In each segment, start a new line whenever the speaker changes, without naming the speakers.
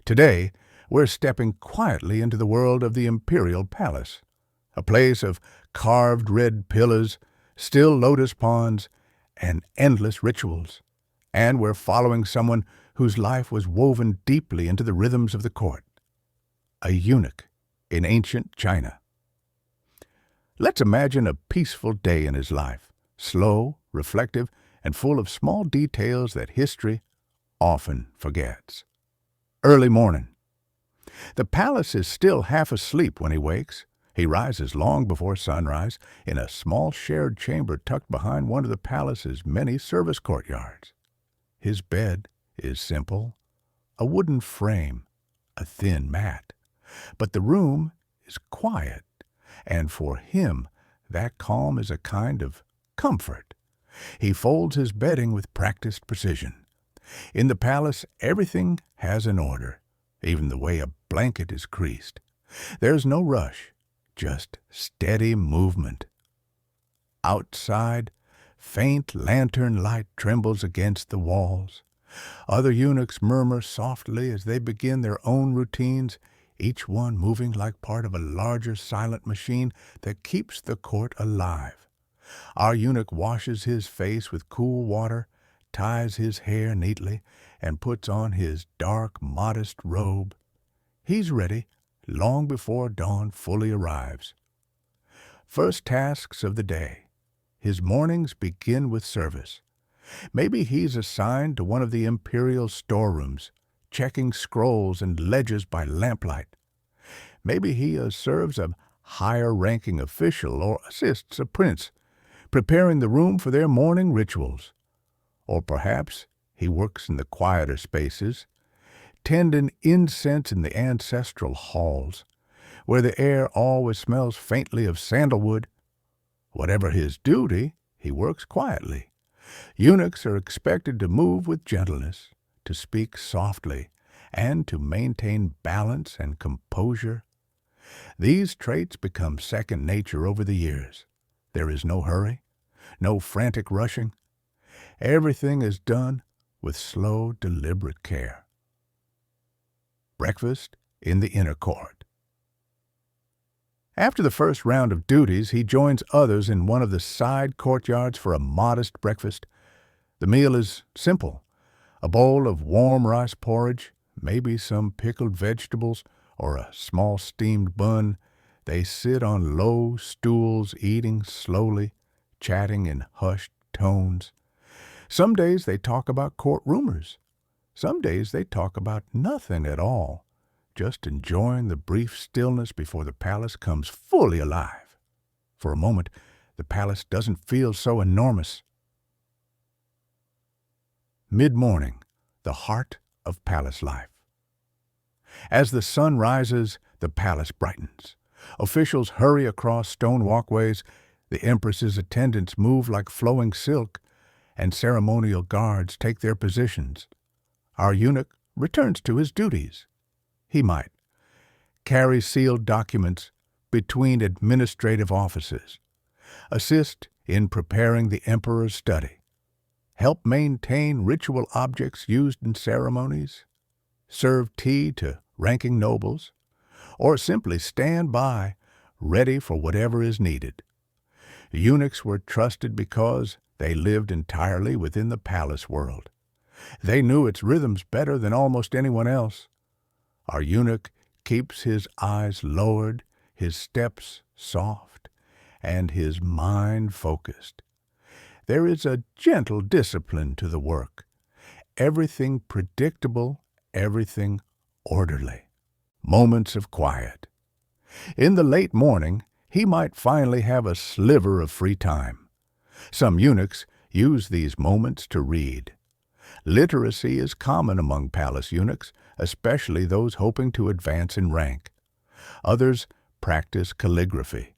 Today, we're stepping quietly into the world of the imperial palace, a place of carved red pillars, still lotus ponds, and endless rituals. And we're following someone whose life was woven deeply into the rhythms of the court, a eunuch in ancient China. Let's imagine a peaceful day in his life, slow, reflective, and full of small details that history often forgets. Early morning. The palace is still half asleep when he wakes. He rises long before sunrise in a small shared chamber tucked behind one of the palace's many service courtyards. His bed is simple, a wooden frame, a thin mat. But the room is quiet, and for him that calm is a kind of comfort. He folds his bedding with practiced precision. In the palace, everything has an order, even the way a blanket is creased. There's no rush, just steady movement. Outside, faint lantern light trembles against the walls. Other eunuchs murmur softly as they begin their own routines, each one moving like part of a larger silent machine that keeps the court alive. Our eunuch washes his face with cool water, ties his hair neatly, and puts on his dark, modest robe. He's ready long before dawn fully arrives. First tasks of the day. His mornings begin with service. Maybe he's assigned to one of the imperial storerooms, checking scrolls and ledgers by lamplight. Maybe he serves a higher-ranking official or assists a prince, preparing the room for their morning rituals. Or perhaps he works in the quieter spaces, tending incense in the ancestral halls, where the air always smells faintly of sandalwood. Whatever his duty, he works quietly. Eunuchs are expected to move with gentleness, to speak softly, and to maintain balance and composure. These traits become second nature over the years. There is no hurry, no frantic rushing. Everything is done with slow, deliberate care. Breakfast in the inner court. After the first round of duties, he joins others in one of the side courtyards for a modest breakfast. The meal is simple: a bowl of warm rice porridge, maybe some pickled vegetables, or a small steamed bun. They sit on low stools, eating slowly, chatting in hushed tones. Some days they talk about court rumors. Some days they talk about nothing at all, just enjoying the brief stillness before the palace comes fully alive. For a moment, the palace doesn't feel so enormous. Mid-morning, the heart of palace life. As the sun rises, the palace brightens. Officials hurry across stone walkways, the empress's attendants move like flowing silk, and ceremonial guards take their positions. Our eunuch returns to his duties. He might carry sealed documents between administrative offices, assist in preparing the emperor's study, help maintain ritual objects used in ceremonies, serve tea to ranking nobles, or simply stand by, ready for whatever is needed. Eunuchs were trusted because they lived entirely within the palace world. They knew its rhythms better than almost anyone else. Our eunuch keeps his eyes lowered, his steps soft, and his mind focused. There is a gentle discipline to the work. Everything predictable, everything orderly. Moments of quiet. In the late morning, he might finally have a sliver of free time. Some eunuchs use these moments to read. Literacy is common among palace eunuchs, especially those hoping to advance in rank. Others practice calligraphy,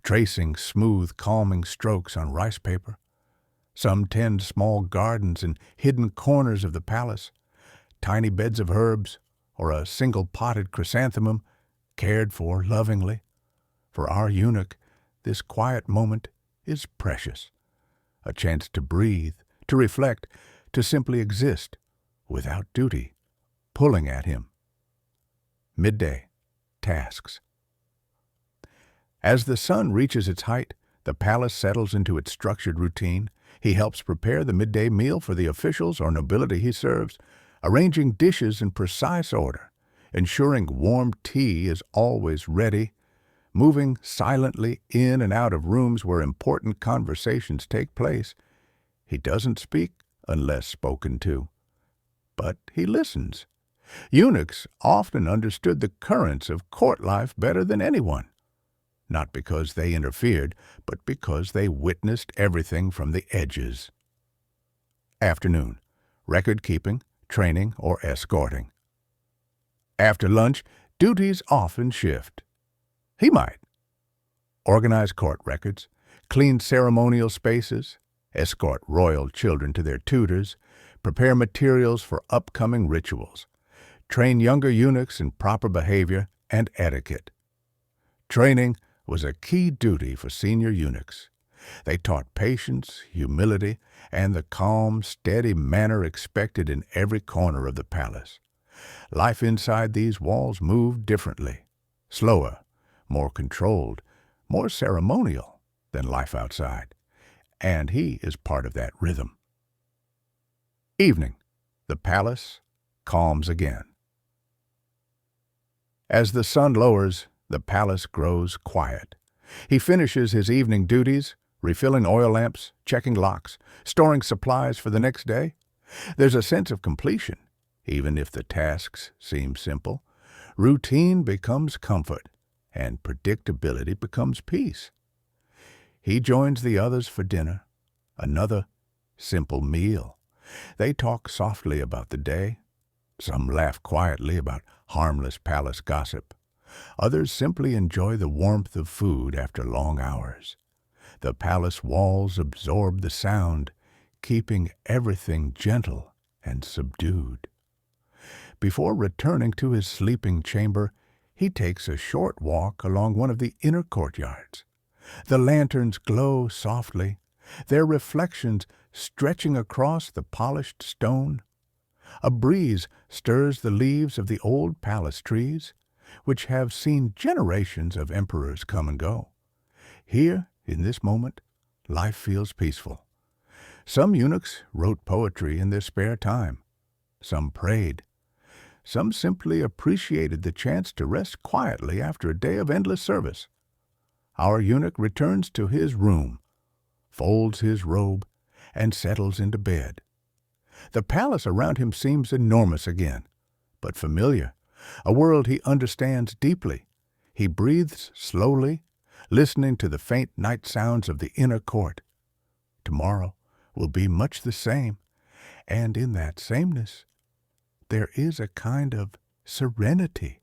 tracing smooth, calming strokes on rice paper. Some tend small gardens in hidden corners of the palace, tiny beds of herbs, or a single potted chrysanthemum, cared for lovingly. For our eunuch, this quiet moment is precious. A chance to breathe, to reflect, to simply exist, without duty pulling at him. Midday. Tasks. As the sun reaches its height, the palace settles into its structured routine. He helps prepare the midday meal for the officials or nobility he serves, arranging dishes in precise order, ensuring warm tea is always ready, moving silently in and out of rooms where important conversations take place. He doesn't speak unless spoken to, but he listens. Eunuchs often understood the currents of court life better than anyone, not because they interfered, but because they witnessed everything from the edges. Afternoon. Record-keeping, training, or escorting. After lunch, duties often shift. He might organize court records, clean ceremonial spaces, escort royal children to their tutors, prepare materials for upcoming rituals, train younger eunuchs in proper behavior and etiquette. Training was a key duty for senior eunuchs. They taught patience, humility, and the calm, steady manner expected in every corner of the palace. Life inside these walls moved differently, slower, more controlled, more ceremonial than life outside, and he is part of that rhythm. Evening. The palace calms again. As the sun lowers, the palace grows quiet. He finishes his evening duties, refilling oil lamps, checking locks, storing supplies for the next day. There's a sense of completion, even if the tasks seem simple. Routine becomes comfort, and predictability becomes peace. He joins the others for dinner, another simple meal. They talk softly about the day. Some laugh quietly about harmless palace gossip. Others simply enjoy the warmth of food after long hours. The palace walls absorb the sound, keeping everything gentle and subdued. Before returning to his sleeping chamber, he takes a short walk along one of the inner courtyards. The lanterns glow softly, their reflections stretching across the polished stone. A breeze stirs the leaves of the old palace trees, which have seen generations of emperors come and go. Here, in this moment, life feels peaceful. Some eunuchs wrote poetry in their spare time. Some prayed. Some simply appreciated the chance to rest quietly after a day of endless service. Our eunuch returns to his room, folds his robe, and settles into bed. The palace around him seems enormous again, but familiar, a world he understands deeply. He breathes slowly, listening to the faint night sounds of the inner court. Tomorrow will be much the same, and in that sameness, there is a kind of serenity.